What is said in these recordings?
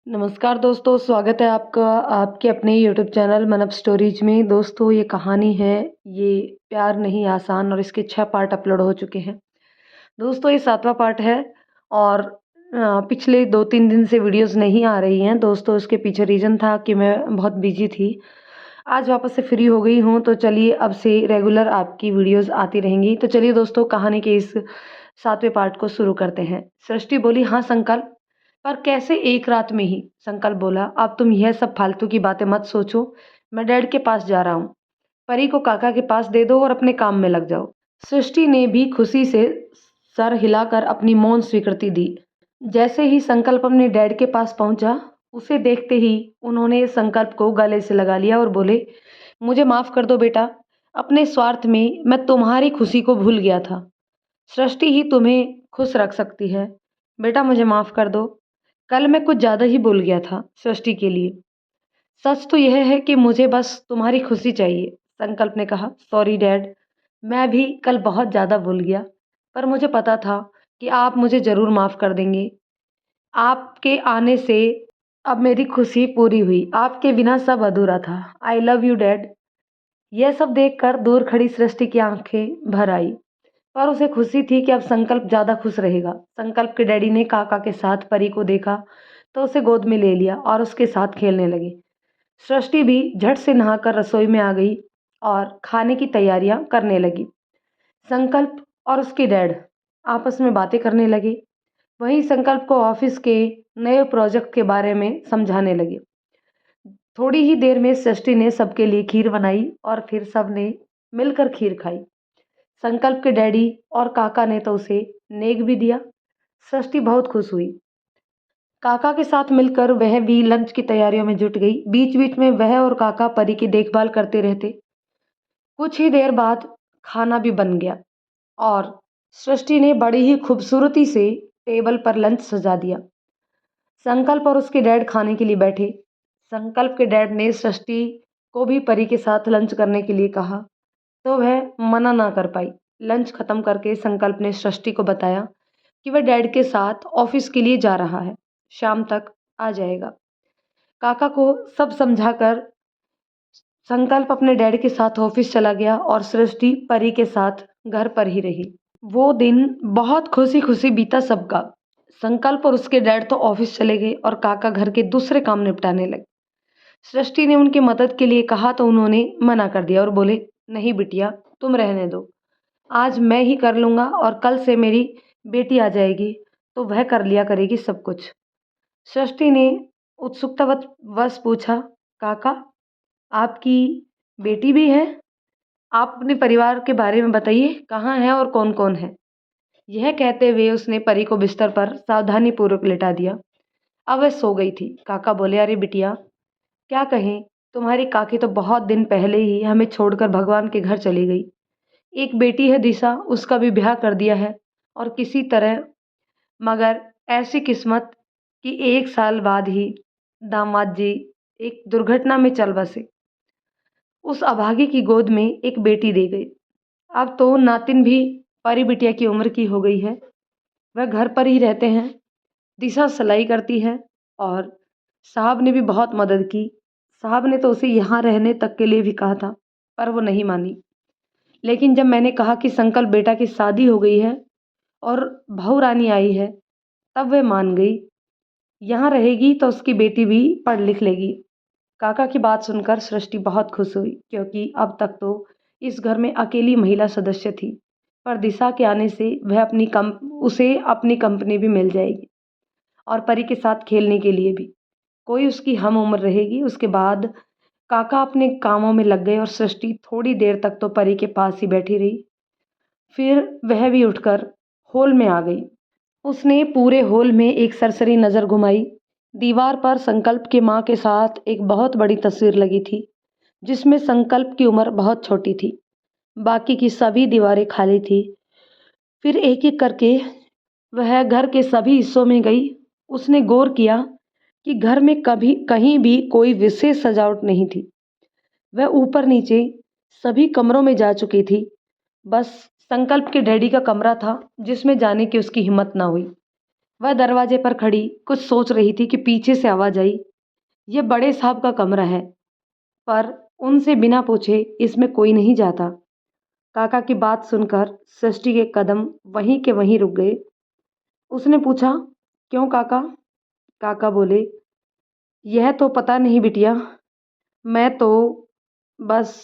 नमस्कार दोस्तों, स्वागत है आपका आपके अपने यूट्यूब चैनल मनप स्टोरीज में। दोस्तों, ये कहानी है ये प्यार नहीं आसान और इसके 6 पार्ट अपलोड हो चुके हैं। दोस्तों, ये 7वां पार्ट है और पिछले 2-3 दिन से वीडियोस नहीं आ रही हैं। दोस्तों, इसके पीछे रीज़न था कि मैं बहुत बिजी थी। आज वापस से फ्री हो गई हूँ, तो चलिए अब से रेगुलर आपकी वीडियोस आती रहेंगी। तो चलिए दोस्तों, कहानी के इस 7वें पार्ट को शुरू करते हैं। सृष्टि बोली, हाँ संकल्प, पर कैसे एक रात में ही? संकल्प बोला, अब तुम यह सब फालतू की बातें मत सोचो। मैं डैड के पास जा रहा हूँ। परी को काका के पास दे दो और अपने काम में लग जाओ। सृष्टि ने भी खुशी से सर हिलाकर अपनी मौन स्वीकृति दी। जैसे ही संकल्प अपने डैड के पास पहुंचा, उसे देखते ही उन्होंने संकल्प को गले से लगा लिया और बोले, मुझे माफ कर दो बेटा। अपने स्वार्थ में मैं तुम्हारी खुशी को भूल गया था। सृष्टि ही तुम्हें खुश रख सकती है। बेटा, मुझे माफ कर दो। कल मैं कुछ ज़्यादा ही बोल गया था सृष्टि के लिए। सच तो यह है कि मुझे बस तुम्हारी खुशी चाहिए। संकल्प ने कहा, सॉरी डैड, मैं भी कल बहुत ज़्यादा भूल गया, पर मुझे पता था कि आप मुझे ज़रूर माफ़ कर देंगे। आपके आने से अब मेरी खुशी पूरी हुई। आपके बिना सब अधूरा था। I love you dad. यह सब देखकर दूर खड़ी सृष्टि की आंखें भर आई, पर उसे खुशी थी कि अब संकल्प ज़्यादा खुश रहेगा। संकल्प के डैडी ने काका के साथ परी को देखा तो उसे गोद में ले लिया और उसके साथ खेलने लगे। सृष्टि भी झट से नहाकर रसोई में आ गई और खाने की तैयारियां करने लगी। संकल्प और उसके डैड आपस में बातें करने लगे। वहीं संकल्प को ऑफिस के नए प्रोजेक्ट के बारे में समझाने लगे। थोड़ी ही देर में सृष्टि ने सबके लिए खीर बनाई और फिर सबने मिलकर खीर खाई। संकल्प के डैडी और काका ने तो उसे नेक भी दिया। सृष्टि बहुत खुश हुई। काका के साथ मिलकर वह भी लंच की तैयारियों में जुट गई। बीच बीच में वह और काका परी की देखभाल करते रहते। कुछ ही देर बाद खाना भी बन गया और सृष्टि ने बड़ी ही खूबसूरती से टेबल पर लंच सजा दिया। संकल्प और उसके डैड खाने के लिए बैठे। संकल्प के डैड ने सृष्टि को भी परी के साथ लंच करने के लिए कहा, तो वह मना ना कर पाई। लंच खत्म करके संकल्प ने सृष्टि को बताया कि वह डैड के साथ ऑफिस के लिए जा रहा है, शाम तक आ जाएगा। काका को सब समझाकर संकल्प अपने डैड के साथ ऑफिस चला गया और सृष्टि परी के साथ घर पर ही रही। वो दिन बहुत खुशी खुशी बीता सबका। संकल्प और उसके डैड तो ऑफिस चले गए और काका घर के दूसरे काम निपटाने लगे। सृष्टि ने उनकी मदद के लिए कहा तो उन्होंने मना कर दिया और बोले, नहीं बिटिया, तुम रहने दो। आज मैं ही कर लूँगा और कल से मेरी बेटी आ जाएगी तो वह कर लिया करेगी सब कुछ। सृष्टि ने उत्सुकतावश पूछा, काका, आपकी बेटी भी है? आप अपने परिवार के बारे में बताइए, कहाँ है और कौन-कौन है? यह कहते हुए उसने परी को बिस्तर पर सावधानीपूर्वक लिटा दिया। अब वह सो गई थी। काका बोले, अरे बिटिया, क्या कहें, तुम्हारी काकी तो बहुत दिन पहले ही हमें छोड़कर भगवान के घर चली गई। एक बेटी है दिशा, उसका भी ब्याह कर दिया है और किसी तरह, मगर ऐसी किस्मत कि 1 साल बाद ही दामाद जी एक दुर्घटना में चल बसे। उस अभागी की गोद में एक बेटी दे गई। अब तो नातिन भी परी बिटिया की उम्र की हो गई है। वह घर पर ही रहते हैं। दिशा सिलाई करती है और साहब ने भी बहुत मदद की। साहब ने तो उसे यहाँ रहने तक के लिए भी कहा था, पर वो नहीं मानी। लेकिन जब मैंने कहा कि संकल्प बेटा की शादी हो गई है और बहू रानी आई है, तब वह मान गई। यहाँ रहेगी तो उसकी बेटी भी पढ़ लिख लेगी। काका की बात सुनकर सृष्टि बहुत खुश हुई, क्योंकि अब तक तो इस घर में अकेली महिला सदस्य थी। पर दिशा के आने से उसे अपनी कंपनी भी मिल जाएगी और परी के साथ खेलने के लिए भी कोई उसकी हम उम्र रहेगी। उसके बाद काका अपने कामों में लग गए और सृष्टि थोड़ी देर तक तो परी के पास ही बैठी रही। फिर वह भी उठकर हॉल में आ गई। उसने पूरे हॉल में एक सरसरी नज़र घुमाई। दीवार पर संकल्प की माँ के साथ एक बहुत बड़ी तस्वीर लगी थी, जिसमें संकल्प की उम्र बहुत छोटी थी। बाकी की सभी दीवारें खाली थी। फिर एक एक करके वह घर के सभी हिस्सों में गई। उसने गौर किया कि घर में कभी कहीं भी कोई विशेष सजावट नहीं थी। वह ऊपर नीचे सभी कमरों में जा चुकी थी। बस संकल्प के डैडी का कमरा था जिसमें जाने की उसकी हिम्मत ना हुई। वह दरवाजे पर खड़ी कुछ सोच रही थी कि पीछे से आवाज आई, ये बड़े साहब का कमरा है, पर उनसे बिना पूछे इसमें कोई नहीं जाता। काका की बात सुनकर सृष्टि के कदम वहीं के वहीं रुक गए। उसने पूछा, क्यों काका? काका बोले, यह तो पता नहीं बिटिया, मैं तो बस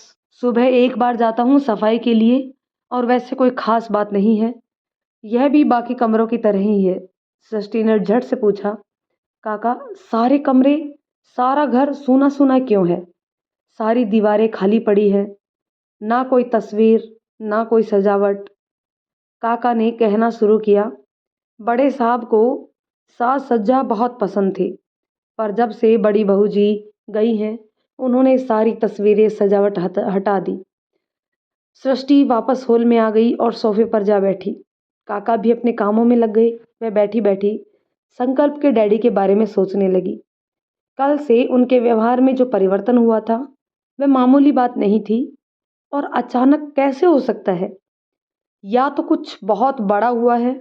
सुबह एक बार जाता हूँ सफाई के लिए, और वैसे कोई खास बात नहीं है। यह भी बाकी कमरों की तरह ही है। सृष्टि ने झट से पूछा, काका सारे कमरे, सारा घर सूना सूना क्यों है? सारी दीवारें खाली पड़ी है, ना कोई तस्वीर, ना कोई सजावट। काका ने कहना शुरू किया, बड़े साहब को साज सज्जा बहुत पसंद थी, पर जब से बड़ी बहू जी गई हैं, उन्होंने सारी तस्वीरें सजावट हटा दी। सृष्टि वापस हॉल में आ गई और सोफे पर जा बैठी। काका भी अपने कामों में लग गए। वह बैठी बैठी संकल्प के डैडी के बारे में सोचने लगी। कल से उनके व्यवहार में जो परिवर्तन हुआ था, वह मामूली बात नहीं थी, और अचानक कैसे हो सकता है? या तो कुछ बहुत बड़ा हुआ है,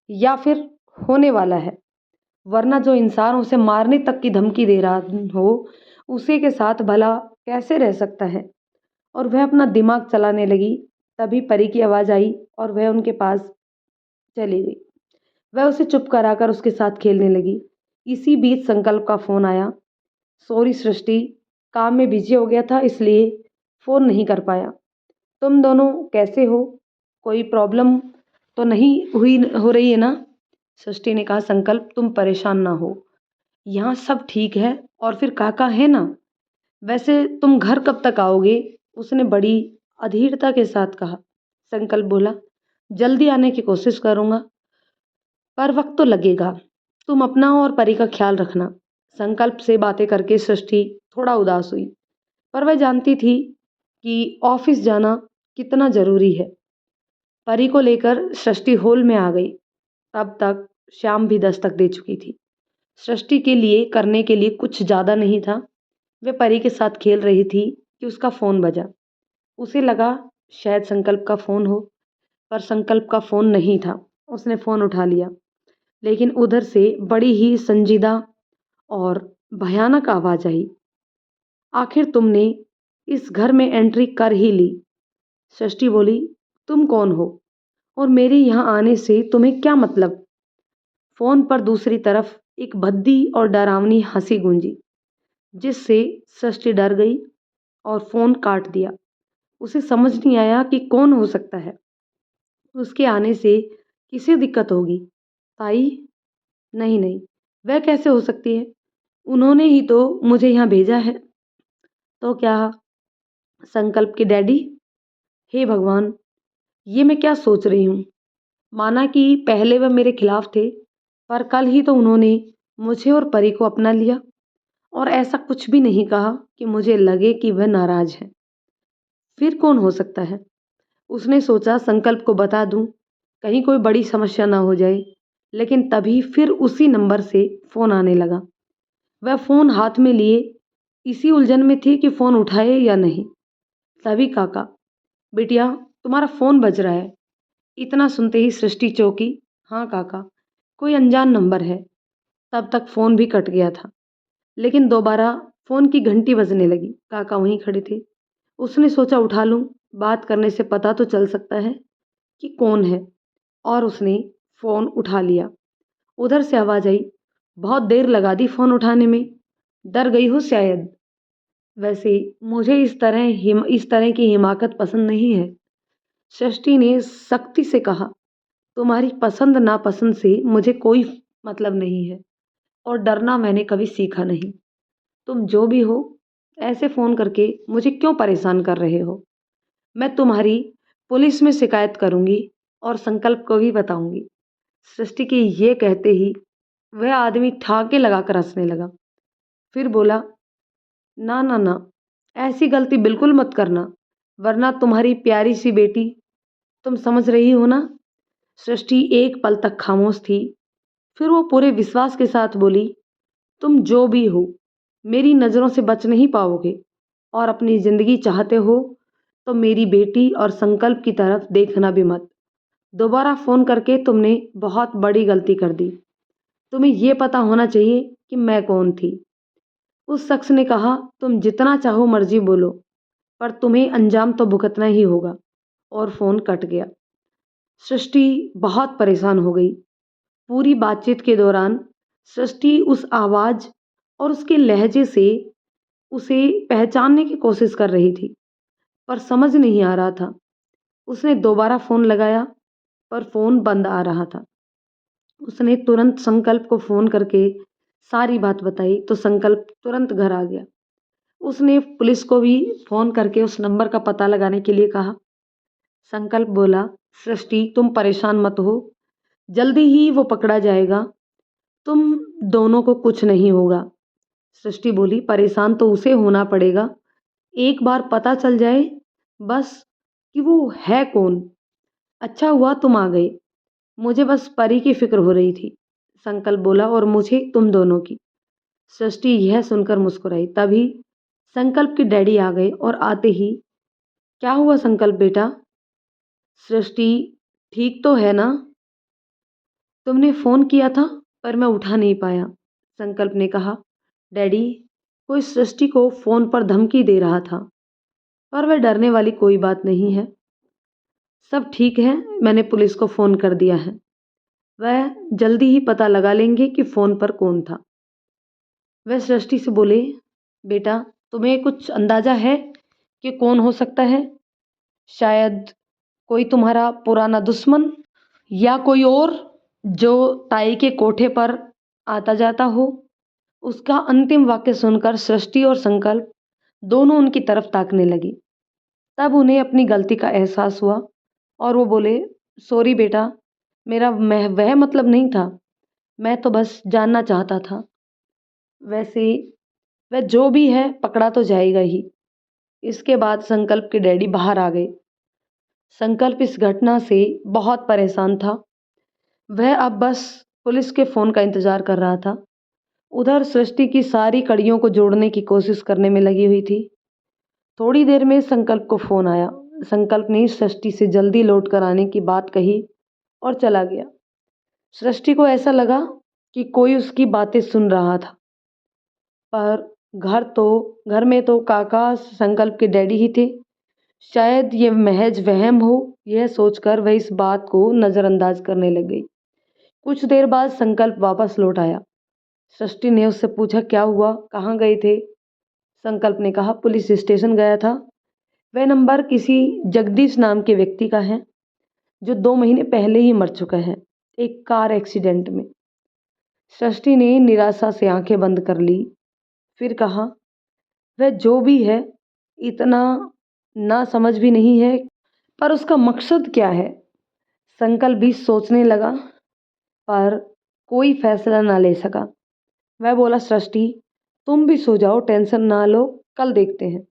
या फिर होने वाला है, वरना जो इंसान उसे मारने तक की धमकी दे रहा हो, उसी के साथ भला कैसे रह सकता है? और वह अपना दिमाग चलाने लगी। तभी परी की आवाज़ आई और वह उनके पास चली गई। वह उसे चुप कराकर उसके साथ खेलने लगी। इसी बीच संकल्प का फ़ोन आया। सॉरी सृष्टि, काम में बिजी हो गया था, इसलिए फ़ोन नहीं कर पाया। तुम दोनों कैसे हो? कोई प्रॉब्लम तो नहीं हो रही है ना? सृष्टि ने कहा, संकल्प तुम परेशान ना हो, यहाँ सब ठीक है। और फिर काका है ना? वैसे तुम घर कब तक आओगे? उसने बड़ी अधीरता के साथ कहा। संकल्प बोला, जल्दी आने की कोशिश करूंगा, पर वक्त तो लगेगा। तुम अपना और परी का ख्याल रखना। संकल्प से बातें करके सृष्टि थोड़ा उदास हुई, पर वह जानती थी कि ऑफिस जाना कितना जरूरी है। परी को लेकर सृष्टि हॉल में आ गई। तब तक शाम भी दस्तक दे चुकी थी। सृष्टि के लिए करने के लिए कुछ ज़्यादा नहीं था। वह परी के साथ खेल रही थी कि उसका फ़ोन बजा। उसे लगा शायद संकल्प का फ़ोन हो, पर संकल्प का फ़ोन नहीं था। उसने फ़ोन उठा लिया, लेकिन उधर से बड़ी ही संजीदा और भयानक आवाज़ आई, आखिर तुमने इस घर में एंट्री कर ही ली। सृष्टि बोली, तुम कौन हो और मेरे यहाँ आने से तुम्हें क्या मतलब? फ़ोन पर दूसरी तरफ एक भद्दी और डरावनी हंसी गूंजी, जिससे सृष्टि डर गई और फ़ोन काट दिया। उसे समझ नहीं आया कि कौन हो सकता है। उसके आने से किसे दिक्कत होगी? ताई? नहीं नहीं, वह कैसे हो सकती है? उन्होंने ही तो मुझे यहाँ भेजा है। तो क्या संकल्प के डैडी? हे भगवान, ये मैं क्या सोच रही हूँ? माना कि पहले वह मेरे खिलाफ थे, पर कल ही तो उन्होंने मुझे और परी को अपना लिया, और ऐसा कुछ भी नहीं कहा कि मुझे लगे कि वह नाराज है। फिर कौन हो सकता है? उसने सोचा संकल्प को बता दूं, कहीं कोई बड़ी समस्या ना हो जाए। लेकिन तभी फिर उसी नंबर से फ़ोन आने लगा। वह फ़ोन हाथ में लिए इसी उलझन में थी कि फ़ोन उठाए या नहीं। तभी काका, बिटिया तुम्हारा फ़ोन बज रहा है। इतना सुनते ही सृष्टि चौंकी। हाँ काका, कोई अनजान नंबर है। तब तक फ़ोन भी कट गया था, लेकिन दोबारा फ़ोन की घंटी बजने लगी। काका वहीं खड़े थे। उसने सोचा उठा लूं, बात करने से पता तो चल सकता है कि कौन है, और उसने फ़ोन उठा लिया। उधर से आवाज़ आई, बहुत देर लगा दी फ़ोन उठाने में, डर गई हो शायद। वैसे मुझे इस तरह की हिमाकत पसंद नहीं है। सृष्टि ने सख्ती से कहा, तुम्हारी पसंद नापसंद से मुझे कोई मतलब नहीं है, और डरना मैंने कभी सीखा नहीं। तुम जो भी हो, ऐसे फ़ोन करके मुझे क्यों परेशान कर रहे हो? मैं तुम्हारी पुलिस में शिकायत करूंगी और संकल्प को भी बताऊंगी। सृष्टि के ये कहते ही वह आदमी ठाके लगाकर हंसने लगा। फिर बोला, ना ना ना, ऐसी गलती बिल्कुल मत करना, वरना तुम्हारी प्यारी सी बेटी, तुम समझ रही हो ना? सृष्टि एक पल तक खामोश थी। फिर वो पूरे विश्वास के साथ बोली, तुम जो भी हो, मेरी नज़रों से बच नहीं पाओगे, और अपनी ज़िंदगी चाहते हो तो मेरी बेटी और संकल्प की तरफ देखना भी मत। दोबारा फ़ोन करके तुमने बहुत बड़ी गलती कर दी। तुम्हें ये पता होना चाहिए कि मैं कौन थी। उस शख्स ने कहा, तुम जितना चाहो मर्जी बोलो, पर तुम्हें अंजाम तो भुगतना ही होगा। और फ़ोन कट गया। सृष्टि बहुत परेशान हो गई। पूरी बातचीत के दौरान सृष्टि उस आवाज़ और उसके लहजे से उसे पहचानने की कोशिश कर रही थी, पर समझ नहीं आ रहा था। उसने दोबारा फ़ोन लगाया, पर फ़ोन बंद आ रहा था। उसने तुरंत संकल्प को फ़ोन करके सारी बात बताई, तो संकल्प तुरंत घर आ गया। उसने पुलिस को भी फ़ोन करके उस नंबर का पता लगाने के लिए कहा। संकल्प बोला, सृष्टि तुम परेशान मत हो, जल्दी ही वो पकड़ा जाएगा, तुम दोनों को कुछ नहीं होगा। सृष्टि बोली, परेशान तो उसे होना पड़ेगा, एक बार पता चल जाए बस कि वो है कौन। अच्छा हुआ तुम आ गए, मुझे बस परी की फिक्र हो रही थी। संकल्प बोला, और मुझे तुम दोनों की। सृष्टि यह सुनकर मुस्कुराई। तभी संकल्प के डैडी आ गए और आते ही, क्या हुआ संकल्प बेटा? सृष्टि, ठीक तो है ना? तुमने फ़ोन किया था पर मैं उठा नहीं पाया। संकल्प ने कहा, डैडी, कोई सृष्टि को फ़ोन पर धमकी दे रहा था, पर वह डरने वाली कोई बात नहीं है। सब ठीक है, मैंने पुलिस को फ़ोन कर दिया है। वह जल्दी ही पता लगा लेंगे कि फ़ोन पर कौन था। वह सृष्टि से बोले, बेटा, तुम्हें कुछ अंदाज़ा है कि कौन हो सकता है? शायद कोई तुम्हारा पुराना दुश्मन, या कोई और जो ताई के कोठे पर आता जाता हो। उसका अंतिम वाक्य सुनकर सृष्टि और संकल्प दोनों उनकी तरफ ताकने लगी। तब उन्हें अपनी गलती का एहसास हुआ और वो बोले, सॉरी बेटा, मेरा वह मतलब नहीं था, मैं तो बस जानना चाहता था। वैसे वह जो भी है पकड़ा तो जाएगा ही। इसके बाद संकल्प के डैडी बाहर आ गए। संकल्प इस घटना से बहुत परेशान था। वह अब बस पुलिस के फ़ोन का इंतज़ार कर रहा था। उधर सृष्टि की सारी कड़ियों को जोड़ने की कोशिश करने में लगी हुई थी। थोड़ी देर में संकल्प को फ़ोन आया। संकल्प ने सृष्टि से जल्दी लौट कर आने की बात कही और चला गया। सृष्टि को ऐसा लगा कि कोई उसकी बातें सुन रहा था, पर घर में तो काका संकल्प के डैडी ही थे। शायद ये महज वहम हो, यह सोचकर वह इस बात को नज़रअंदाज करने लग गई। कुछ देर बाद संकल्प वापस लौट आया। सृष्टि ने उससे पूछा, क्या हुआ, कहाँ गए थे? संकल्प ने कहा, पुलिस स्टेशन गया था। वह नंबर किसी जगदीश नाम के व्यक्ति का है, जो 2 महीने पहले ही मर चुका है, एक कार एक्सीडेंट में। सृष्टि ने निराशा से आंखें बंद कर ली। फिर कहा, वह जो भी है, इतना ना समझ भी नहीं है, पर उसका मकसद क्या है? संकल्प भी सोचने लगा, पर कोई फैसला ना ले सका। वह बोला, सृष्टि, तुम भी सो जाओ, टेंशन ना लो, कल देखते हैं।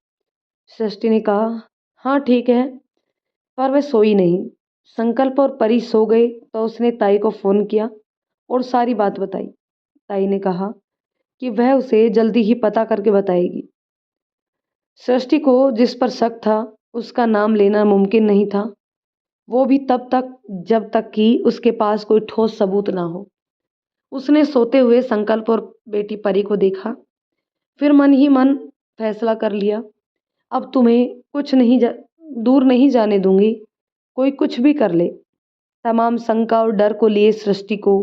सृष्टि ने कहा, हाँ ठीक है, पर वह सोई नहीं। संकल्प और परी सो गए तो उसने ताई को फ़ोन किया और सारी बात बताई। ताई ने कहा कि वह उसे जल्दी ही पता करके बताएगी। सृष्टि को जिस पर शक था, उसका नाम लेना मुमकिन नहीं था, वो भी तब तक जब तक कि उसके पास कोई ठोस सबूत ना हो। उसने सोते हुए संकल्प और बेटी परी को देखा, फिर मन ही मन फैसला कर लिया, अब तुम्हें दूर नहीं जाने दूंगी, कोई कुछ भी कर ले। तमाम शंका और डर को लिए सृष्टि को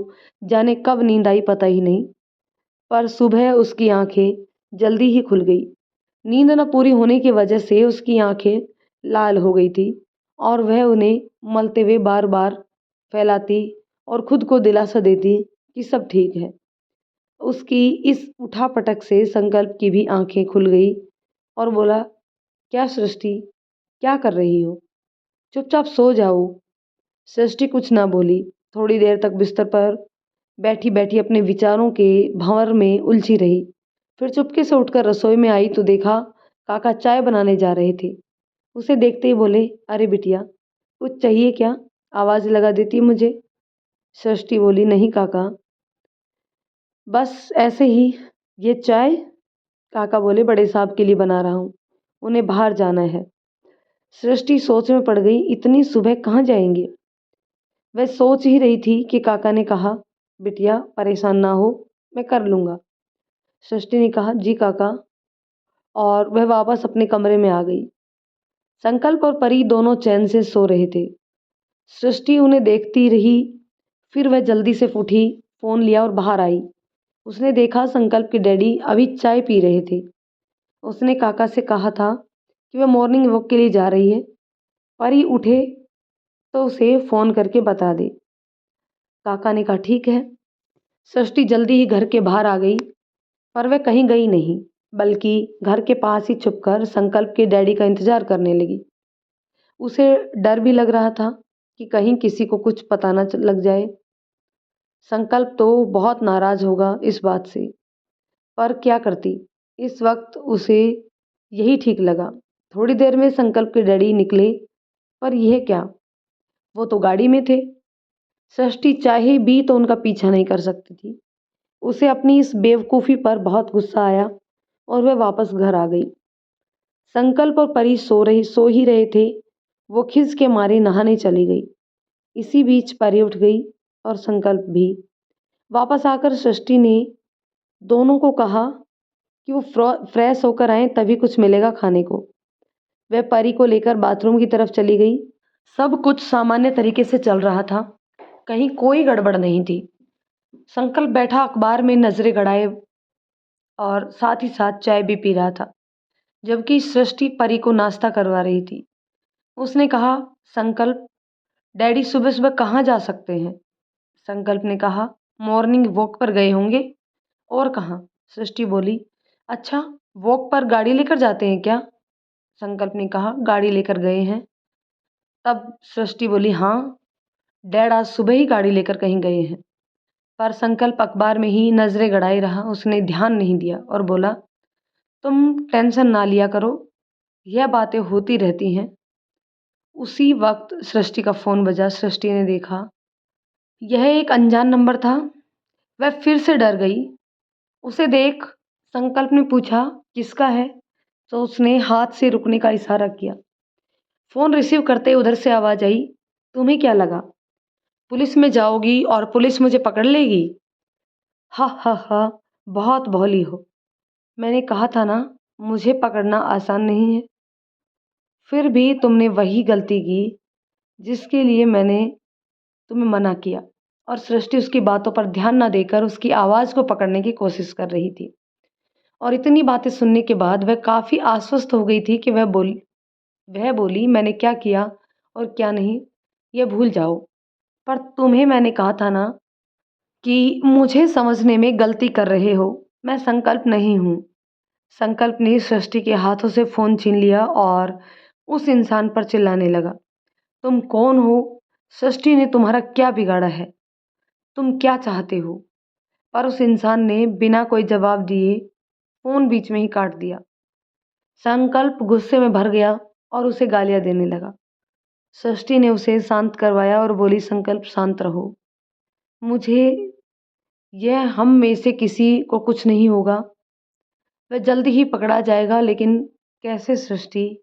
जाने कब नींद आई पता ही नहीं, पर सुबह उसकी आंखें जल्दी ही खुल गई। नींद न पूरी होने की वजह से उसकी आंखें लाल हो गई थी और वह उन्हें मलते हुए बार बार फैलाती और खुद को दिलासा देती कि सब ठीक है। उसकी इस उठापटक से संकल्प की भी आंखें खुल गई और बोला, क्या सृष्टि, क्या कर रही हो? चुपचाप सो जाओ। सृष्टि कुछ ना बोली। थोड़ी देर तक बिस्तर पर बैठी बैठी अपने विचारों के भंवर में उलझी रही। फिर चुपके से उठकर रसोई में आई तो देखा काका चाय बनाने जा रहे थे। उसे देखते ही बोले, अरे बिटिया, कुछ चाहिए क्या? आवाज़ लगा देती मुझे। सृष्टि बोली, नहीं काका, बस ऐसे ही। ये चाय? काका बोले, बड़े साहब के लिए बना रहा हूँ, उन्हें बाहर जाना है। सृष्टि सोच में पड़ गई, इतनी सुबह कहाँ जाएंगे? वह सोच ही रही थी कि काका ने कहा, बिटिया परेशान ना हो, मैं कर लूँगा। सृष्टि ने कहा, जी काका, और वह वापस अपने कमरे में आ गई। संकल्प और परी दोनों चैन से सो रहे थे। सृष्टि उन्हें देखती रही, फिर वह जल्दी से उठी, फ़ोन लिया और बाहर आई। उसने देखा संकल्प के डैडी अभी चाय पी रहे थे। उसने काका से कहा था कि वह मॉर्निंग वॉक के लिए जा रही है। परी उठे तो उसे फ़ोन करके बता दे। काका ने कहा, ठीक है। सृष्टि जल्दी ही घर के बाहर आ गई, पर वह कहीं गई नहीं, बल्कि घर के पास ही छुपकर संकल्प के डैडी का इंतज़ार करने लगी। उसे डर भी लग रहा था कि कहीं किसी को कुछ पता न लग जाए। संकल्प तो बहुत नाराज़ होगा इस बात से, पर क्या करती? इस वक्त उसे यही ठीक लगा। थोड़ी देर में संकल्प के डैडी निकले, पर यह क्या, वो तो गाड़ी में थे। सृष्टि चाहे भी तो उनका पीछा नहीं कर सकती थी। उसे अपनी इस बेवकूफ़ी पर बहुत गुस्सा आया और वह वापस घर आ गई। संकल्प और परी सो ही रहे थे। वो खिस के मारे नहाने चली गई। इसी बीच परी उठ गई और संकल्प भी। वापस आकर सृष्टि ने दोनों को कहा कि वो फ्रेश होकर आए, तभी कुछ मिलेगा खाने को। वह परी को लेकर बाथरूम की तरफ चली गई। सब कुछ सामान्य तरीके से चल रहा था, कहीं कोई गड़बड़ नहीं थी। संकल्प बैठा अखबार में नजरें गड़ाए और साथ ही साथ चाय भी पी रहा था, जबकि सृष्टि परी को नाश्ता करवा रही थी। उसने कहा, संकल्प, डैडी सुबह सुबह कहाँ जा सकते हैं? संकल्प ने कहा, मॉर्निंग वॉक पर गए होंगे। और कहाँ? सृष्टि बोली। अच्छा, वॉक पर गाड़ी लेकर जाते हैं क्या? संकल्प ने कहा, गाड़ी लेकर गए हैं। तब सृष्टि बोली, हाँ, डैड आज सुबह ही गाड़ी लेकर कहीं गए हैं। पर संकल्प अखबार में ही नजरें गड़ाए रहा। उसने ध्यान नहीं दिया और बोला, तुम टेंशन ना लिया करो, यह बातें होती रहती हैं। उसी वक्त सृष्टि का फ़ोन बजा। सृष्टि ने देखा, यह एक अनजान नंबर था। वह फिर से डर गई। उसे देख संकल्प ने पूछा, किसका है? तो उसने हाथ से रुकने का इशारा किया। फ़ोन रिसीव करते उधर से आवाज़ आई, तुम्हें क्या लगा पुलिस में जाओगी और पुलिस मुझे पकड़ लेगी? हा हा हा, बहुत भोली हो। मैंने कहा था ना, मुझे पकड़ना आसान नहीं है। फिर भी तुमने वही गलती की जिसके लिए मैंने तुम्हें मना किया। और सृष्टि उसकी बातों पर ध्यान न देकर उसकी आवाज़ को पकड़ने की कोशिश कर रही थी। और इतनी बातें सुनने के बाद वह काफ़ी आश्वस्त हो गई थी कि वह बोली, मैंने क्या किया और क्या नहीं, यह भूल जाओ। पर तुम्हें मैंने कहा था ना कि मुझे समझने में गलती कर रहे हो। मैं संकल्प नहीं हूँ। संकल्प ने सृष्टि के हाथों से फ़ोन छीन लिया और उस इंसान पर चिल्लाने लगा, तुम कौन हो? सृष्टि ने तुम्हारा क्या बिगाड़ा है? तुम क्या चाहते हो? पर उस इंसान ने बिना कोई जवाब दिए फ़ोन बीच में ही काट दिया। संकल्प गुस्से में भर गया और उसे गालियाँ देने लगा। सृष्टि ने उसे शांत करवाया और बोली, संकल्प शांत रहो। मुझे यह हम में से किसी को कुछ नहीं होगा। वह जल्दी ही पकड़ा जाएगा, लेकिन कैसे सृष्टि?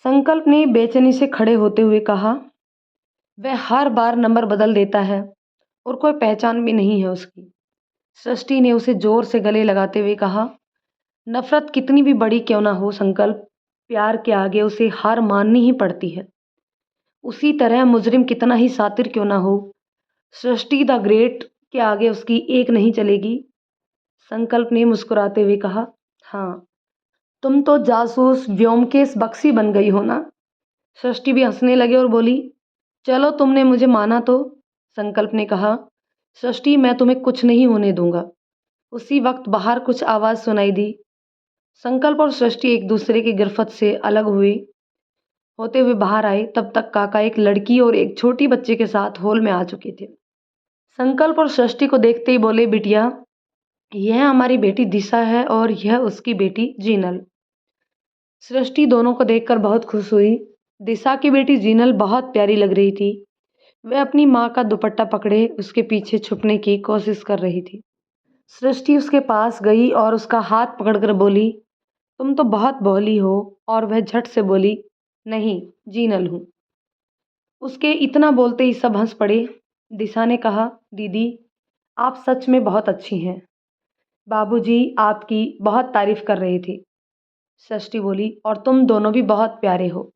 संकल्प ने बेचैनी से खड़े होते हुए कहा, वह हर बार नंबर बदल देता है और कोई पहचान भी नहीं है उसकी। सृष्टि ने उसे जोर से गले लगाते हुए कहा, नफरत कितनी भी बड़ी क्यों ना हो संकल्प, प्यार के आगे उसे हार माननी ही पड़ती है। उसी तरह मुजरिम कितना ही शातिर क्यों ना हो, सृष्टि द ग्रेट के आगे उसकी एक नहीं चलेगी। संकल्प ने मुस्कुराते हुए कहा, हाँ, तुम तो जासूस व्योमकेश बख्शी बन गई हो ना? सृष्टि भी हंसने लगी और बोली, चलो तुमने मुझे माना तो। संकल्प ने कहा, सृष्टि, मैं तुम्हें कुछ नहीं होने दूंगा। उसी वक्त बाहर कुछ आवाज़ सुनाई दी। संकल्प और सृष्टि एक दूसरे की गिरफ्त से अलग होते हुए बाहर आए। तब तक काका एक लड़की और एक छोटी बच्चे के साथ हॉल में आ चुके थे। संकल्प और सृष्टि को देखते ही बोले, बिटिया, यह हमारी बेटी दिशा है और यह उसकी बेटी जीनल। सृष्टि दोनों को देखकर बहुत खुश हुई। दिशा की बेटी जीनल बहुत प्यारी लग रही थी। वह अपनी माँ का दुपट्टा पकड़े उसके पीछे छुपने की कोशिश कर रही थी। सृष्टि उसके पास गई और उसका हाथ पकड़कर बोली, तुम तो बहुत भोली हो। और वह झट से बोली, नहीं, जीनल हूँ। उसके इतना बोलते ही सब हंस पड़े। दिशा ने कहा, दीदी, आप सच में बहुत अच्छी हैं। बाबूजी आपकी बहुत तारीफ कर रहे थे। सृष्टि बोली, और तुम दोनों भी बहुत प्यारे हो।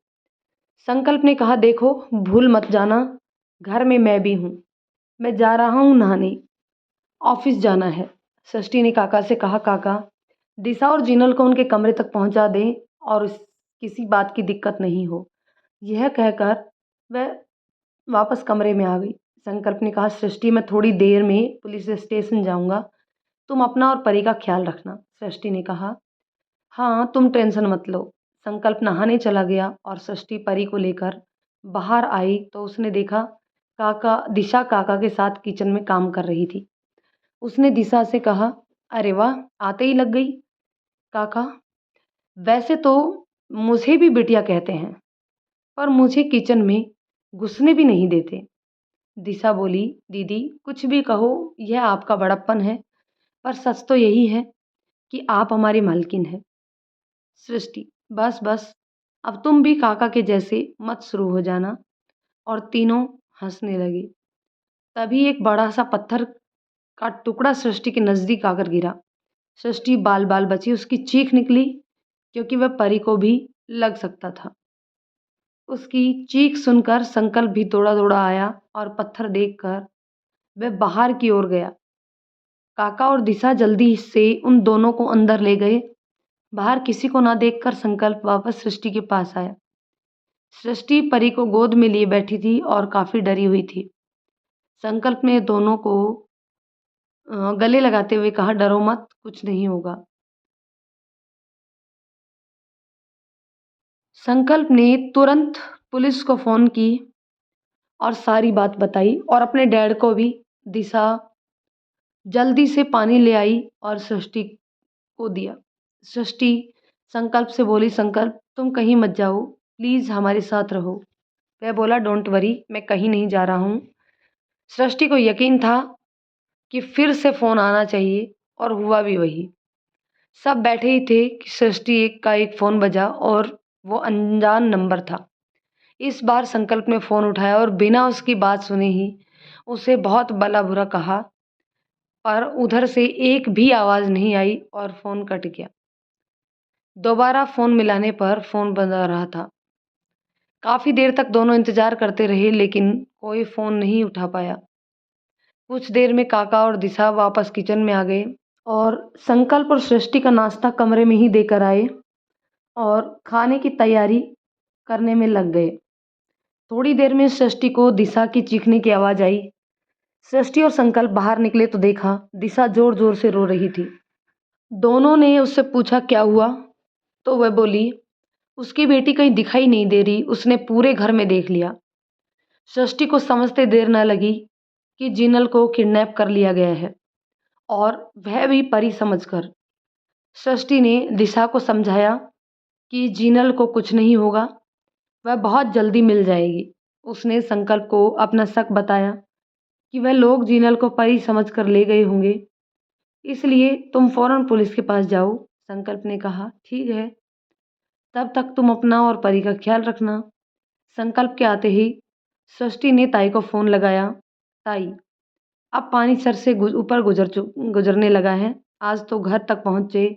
संकल्प ने कहा, देखो भूल मत जाना, घर में मैं भी हूँ। मैं जा रहा हूँ नहाने, ऑफिस जाना है। सृष्टि ने काका से कहा, काका दिशा और जिनल को उनके कमरे तक पहुंचा दें और किसी बात की दिक्कत नहीं हो। यह कहकर वह वापस कमरे में आ गई। संकल्प ने कहा, सृष्टि मैं थोड़ी देर में पुलिस स्टेशन जाऊंगा, तुम अपना और परी का ख्याल रखना। सृष्टि ने कहा, हाँ तुम टेंशन मत लो। संकल्प नहाने चला गया और सृष्टि परी को लेकर बाहर आई तो उसने देखा दिशा काका के साथ किचन में काम कर रही थी। उसने दिशा से कहा, अरे वाह, आते ही लग गई। काका, वैसे तो मुझे भी बिटिया कहते हैं, पर मुझे किचन में घुसने भी नहीं देते। दिशा बोली, दीदी कुछ भी कहो, यह आपका बड़प्पन है, पर सच तो यही है कि आप हमारी मालकिन हैं। सृष्टि, बस बस, अब तुम भी काका के जैसे मत शुरू हो जाना। और तीनों हंसने लगे। तभी एक बड़ा सा पत्थर का टुकड़ा सृष्टि के नजदीक आकर गिरा। सृष्टि बाल बाल बची, उसकी चीख निकली क्योंकि वह परी को भी लग सकता था। उसकी चीख सुनकर संकल्प भी दौड़ा दौड़ा आया और पत्थर देखकर वह बाहर की ओर गया। काका और दिशा जल्दी से उन दोनों को अंदर ले गए। बाहर किसी को ना देखकर संकल्प वापस सृष्टि के पास आया। सृष्टि परी को गोद में लिए बैठी थी और काफी डरी हुई थी। संकल्प ने दोनों को गले लगाते हुए कहा, डरो मत, कुछ नहीं होगा। संकल्प ने तुरंत पुलिस को फोन की और सारी बात बताई और अपने डैड को भी। दिशा जल्दी से पानी ले आई और सृष्टि को दिया। सृष्टि संकल्प से बोली, संकल्प तुम कहीं मत जाओ, प्लीज हमारे साथ रहो। वह बोला, डोंट वरी, मैं कहीं नहीं जा रहा हूँ। सृष्टि को यकीन था कि फिर से फोन आना चाहिए और हुआ भी वही। सब बैठे ही थे कि सृष्टि का एक फोन बजा और वो अनजान नंबर था। इस बार संकल्प ने फोन उठाया और बिना उसकी बात सुने ही उसे बहुत भला बुरा कहा, पर उधर से एक भी आवाज नहीं आई और फोन कट गया। दोबारा फोन मिलाने पर फोन बंद आ रहा था। काफी देर तक दोनों इंतजार करते रहे लेकिन कोई फोन नहीं उठा पाया। कुछ देर में काका और दिशा वापस किचन में आ गए और संकल्प और सृष्टि का नाश्ता कमरे में ही देकर आए और खाने की तैयारी करने में लग गए। थोड़ी देर में सृष्टि को दिशा की चीखने की आवाज आई। सृष्टि और संकल्प बाहर निकले तो देखा दिशा जोर जोर से रो रही थी। दोनों ने उससे पूछा, क्या हुआ? तो वह बोली, उसकी बेटी कहीं दिखाई नहीं दे रही, उसने पूरे घर में देख लिया। सृष्टि को समझते देर न लगी कि जिनल को किडनैप कर लिया गया है, और वह भी परी समझकर। सृष्टि ने दिशा को समझाया कि जिनल को कुछ नहीं होगा, वह बहुत जल्दी मिल जाएगी। उसने संकल्प को अपना शक बताया कि वह लोग जिनल को परी समझकर ले गए होंगे, इसलिए तुम फौरन पुलिस के पास जाओ। संकल्प ने कहा, ठीक है, तब तक तुम अपना और परी का ख्याल रखना। संकल्प के आते ही सृष्टि ने ताई को फोन लगाया। ताई, अब पानी सर से ऊपर गुजरने लगा है। आज तो घर तक पहुंचे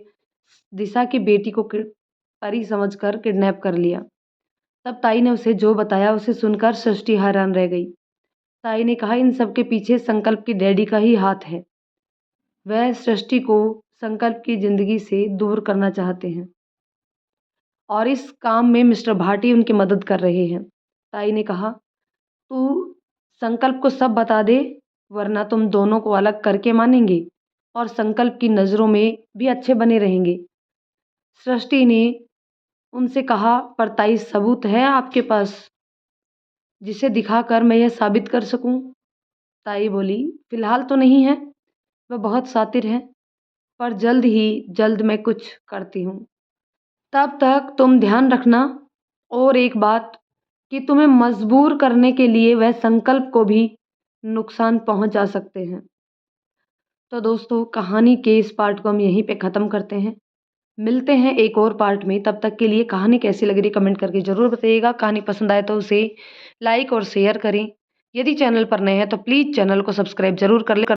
दिशा की बेटी को परी समझकर किडनैप कर लिया। तब ताई ने उसे जो बताया उसे सुनकर सृष्टि हैरान रह गई। ताई ने कहा, इन सब के पीछे संकल्प की डैडी का ही हाथ है। वह सृष्टि को संकल्प की जिंदगी से दूर करना चाहते हैं और इस काम में मिस्टर भाटी उनकी मदद कर रहे हैं। ताई ने कहा, तू संकल्प को सब बता दे, वरना तुम दोनों को अलग करके मानेंगे और संकल्प की नज़रों में भी अच्छे बने रहेंगे। सृष्टि ने उनसे कहा, पर ताई सबूत है आपके पास जिसे दिखाकर मैं यह साबित कर सकूं? ताई बोली, फिलहाल तो नहीं है, वह बहुत शातिर है, पर जल्द मैं कुछ करती हूँ। तब तक तुम ध्यान रखना, और एक बात कि तुम्हें मजबूर करने के लिए वह संकल्प को भी नुकसान पहुंचा सकते हैं। तो दोस्तों, कहानी के इस पार्ट को हम यहीं पे ख़त्म करते हैं। मिलते हैं एक और पार्ट में, तब तक के लिए कहानी कैसी लग रही कमेंट करके ज़रूर बताइएगा। कहानी पसंद आए तो उसे लाइक और शेयर करें। यदि चैनल पर नए हैं तो प्लीज़ चैनल को सब्सक्राइब ज़रूर कर लें।